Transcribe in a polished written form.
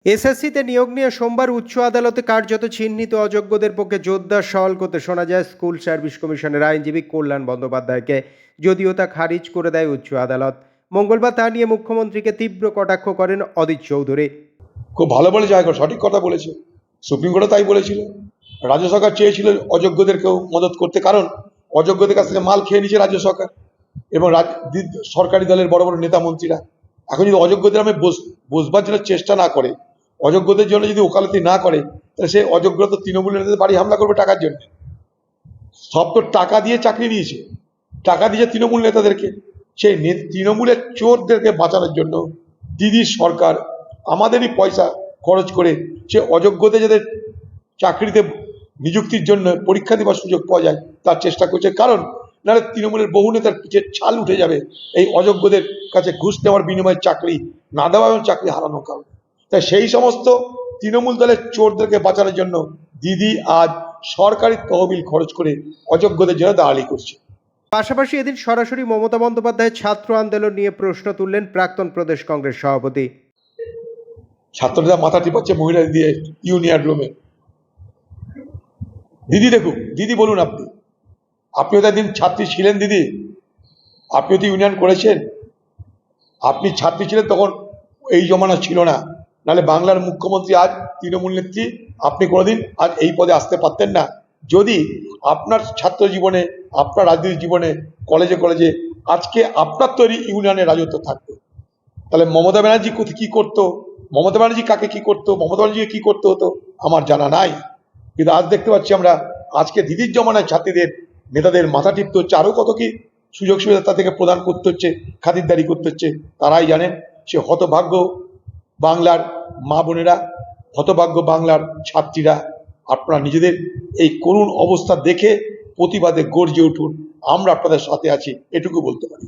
এসএসসিতে নিয়োগ নিয়ে সোমবার উচ্চ আদালতে কার্যত চিহ্নিত অযোগ্যদের পক্ষে জোরদার সওয়াল করতে শোনা যায় স্কুল সার্ভিস কমিশনের আইনজীবী কল্যাণ বন্দ্যোপাধ্যায়কে, যদিও তা খারিজ করে দেয় উচ্চ আদালত। মঙ্গলবার তা নিয়ে মুখ্যমন্ত্রীকে তীব্র কটাক্ষ করেন অদিত চৌধুরী। খুব ভালো বলে জায়গা, সঠিক কথা বলেছে। সুপ্রিম কোর্টও তাই বলেছিল। রাজ্য সরকার চেয়েছিল অযোগ্যদেরকেও মদত করতে, কারণ অযোগ্যদের কাছ থেকে মাল খেয়ে নিচ্ছে রাজ্য সরকার এবং সরকারি দলের বড় বড় নেতা মন্ত্রীরা। এখন যদি অযোগ্যদের আমি বসবার জন্য চেষ্টা না করে, অযোগ্যদের জন্য যদি ওকালতি না করে, তাহলে সে অযোগ্য তো তৃণমূল নেতাদের বাড়ি হামলা করবে টাকার জন্য। সব তো টাকা দিয়ে চাকরি নিয়েছে, টাকা দিয়েছে তৃণমূল নেতাদেরকে। সেই তৃণমূলের চোরদেরকে বাঁচানোর জন্য দিদির সরকার আমাদেরই পয়সা খরচ করে সে অযোগ্যদের যাদের চাকরিতে নিযুক্তির জন্য পরীক্ষা দেওয়ার সুযোগ পাওয়া যায় তার চেষ্টা করছে। কারণ নাহলে তৃণমূলের বহু নেতার পিঠে ছাল উঠে যাবে এই অযোগ্যদের কাছে ঘুষ নেওয়ার বিনিময়ে চাকরি না দেওয়া এবং চাকরি হারানোর কারণে। তাই সেই সমস্ত তৃণমূল দলের চোরদেরকে বাঁচানোর জন্য দিদি আজ সরকারি তহবিল খরচ করে অযোগ্যদের জন্য দালালি করছে। পাশাপাশি এদিন সরাসরি মমতা বন্দ্যোপাধ্যায়ের ছাত্র আন্দোলন নিয়ে প্রশ্ন তুললেন প্রাক্তন প্রদেশ কংগ্রেস সভাপতি। ছাত্ররা মাথা টিপাচ্ছে মহিলা দিয়ে ইউনিয়ন রুমে। দিদি দেখুন, দিদি বলুন, আপনিও তো একদিন ছাত্রী ছিলেন দিদি, আপনিও তো ইউনিয়ন করেছেন। আপনি ছাত্রী ছিলেন তখন এই জমানা ছিল না, নাহলে বাংলার মুখ্যমন্ত্রী আজ তৃণমূল নেত্রী, আপনি কোনোদিন আজ এই পদে আসতে পারতেন না। যদি আপনার ছাত্র জীবনে, আপনার রাজনৈতিক জীবনে, কলেজে কলেজে আজকে আপনার তৈরি ইউনিয়নের রাজত্ব থাকতো, তাহলে মমতা ব্যানার্জি কি করতো, মমতা ব্যানার্জি কাকে কি করতো, মমতা ব্যানার্জিকে কি করতে হতো আমার জানা নাই। কিন্তু আজ দেখতে পাচ্ছি আমরা, আজকে দিদির জমানায় ছাত্রীদের নেতাদের মাথা টিপতে হচ্ছে, আরো কত কি সুযোগ সুবিধা তা থেকে প্রদান করতে হচ্ছে, খাতিরদারি করতে হচ্ছে। তারাই জানেন। সে হতভাগ্য বাংলার মা বোনেরা, হতভাগ্য বাংলার ছাত্রীরা, আপনারা নিজেদের এই করুণ অবস্থা দেখে প্রতিবাদে গর্জে উঠুন। আমরা আপনাদের সাথে আছি, এটুকু বলতে পারি।